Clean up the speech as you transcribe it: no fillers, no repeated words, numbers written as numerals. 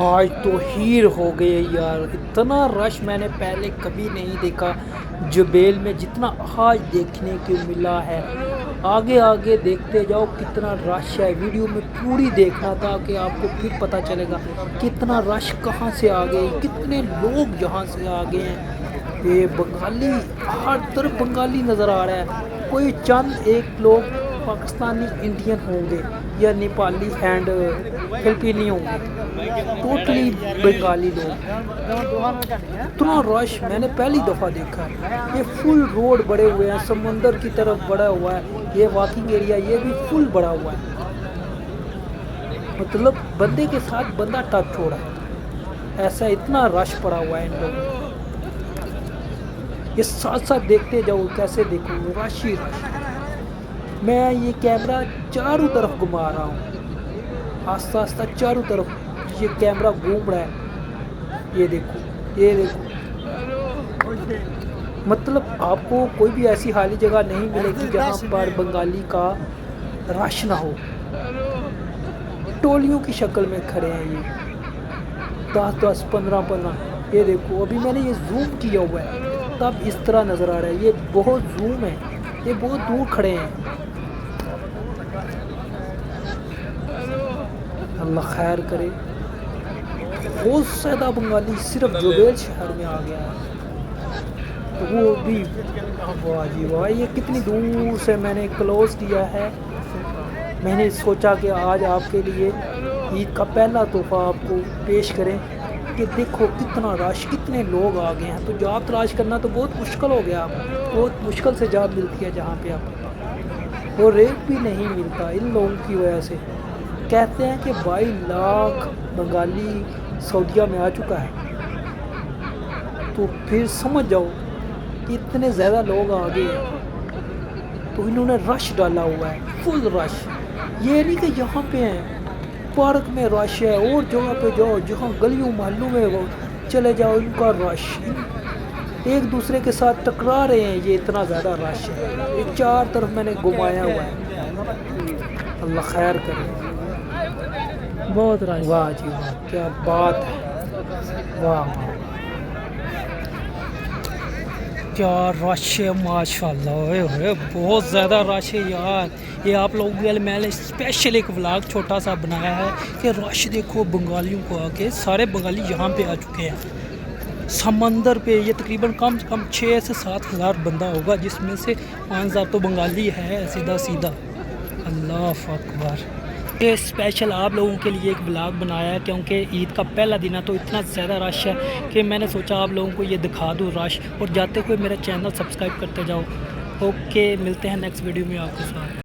आज तो हीर हो गए यार, इतना रश मैंने पहले कभी नहीं देखा जुबेल में जितना आज देखने को मिला है। आगे आगे देखते जाओ कितना रश है, वीडियो में पूरी देखना था कि आपको फिर पता चलेगा कितना रश कहाँ से आ गए, कितने लोग जहाँ से आ गए हैं। ये बंगाली, हर तरफ बंगाली नज़र आ रहा है, कोई चंद एक लोग पाकिस्तानी इंडियन होंगे या नेपाली एंड फिलिपीनी होंगे, टोटली बंगाली लोग। इतना रश मैंने पहली दफ़ा देखा है। ये फुल रोड बड़े हुए हैं, समंदर की तरफ बड़ा हुआ है, ये वॉकिंग एरिया ये भी फुल बड़ा हुआ है। मतलब बंदे के साथ बंदा टच हो रहा है, ऐसा इतना रश पड़ा हुआ है इन लोगों को। ये साथ साथ देखते जाओ, कैसे देखो रश ही रश। मैं ये कैमरा चारों तरफ घुमा रहा हूँ, आस्ता आस्ता चारों तरफ ये कैमरा घूम रहा है। ये देखो, ये देखो, मतलब आपको कोई भी ऐसी खाली जगह नहीं मिलेगी जहाँ पर बंगाली का रश ना हो। टोलियों की शक्ल में खड़े हैं ये, 10-10, 15-15। ये देखो, अभी मैंने ये जूम किया हुआ है तब इस तरह नज़र आ रहा है। ये बहुत जूम है, ये बहुत दूर खड़े हैं। अल्लाह खैर करे। बहुत ज़्यादा बंगाली सिर्फ जुबेल शहर में आ गया है, तो वो भी वाह जी वाह। ये कितनी दूर से मैंने क्लोज़ किया है। मैंने सोचा कि आज आपके लिए ईद का पहला तोहफ़ा आपको पेश करें कि देखो कितना रश, कितने लोग आ गए हैं। तो जॉब तलाश करना तो बहुत मुश्किल हो गया, बहुत मुश्किल से जॉब मिलती है जहाँ पे आप, और रेट भी नहीं मिलता इन लोगों की वजह से। कहते हैं कि 22 लाख बंगाली सऊदीया में आ चुका है, तो फिर समझ जाओ कि इतने ज़्यादा लोग आ गए हैं। तो इन्होंने रश डाला हुआ है, फुल रश। ये नहीं कि यहाँ पे हैं, पार्क में रश है, और जगह पे जाओ जहाँ गलियों मोहल्लों में वो चले जाओ, इनका रश, एक दूसरे के साथ टकरा रहे हैं, ये इतना ज़्यादा रश है। ये चार तरफ मैंने घुमाया हुआ है। अल्लाह खैर करे। बहुत रश। वाह जी वाह, क्या बात है, वाह क्या रश है, माशाल्लाह। ओए होए, बहुत ज़्यादा रश है यार। ये आप लोगों के लिए मैंने स्पेशल एक व्लॉग छोटा सा बनाया है कि रश देखो बंगालियों को आके, सारे बंगाली यहाँ पे आ चुके हैं समंदर पे। ये तकरीबन कम से कम 6 से 7 हज़ार बंदा होगा, जिसमें से 5,000 तो बंगाली है सीधा सीधा। अल्लाह अकबर। ये स्पेशल आप लोगों के लिए एक ब्लॉग बनाया है क्योंकि ईद का पहला दिन है, तो इतना ज़्यादा रश है कि मैंने सोचा आप लोगों को ये दिखा दूँ रश। और जाते हुए मेरा चैनल सब्सक्राइब करते जाओ। ओके, मिलते हैं नेक्स्ट वीडियो में आपके साथ।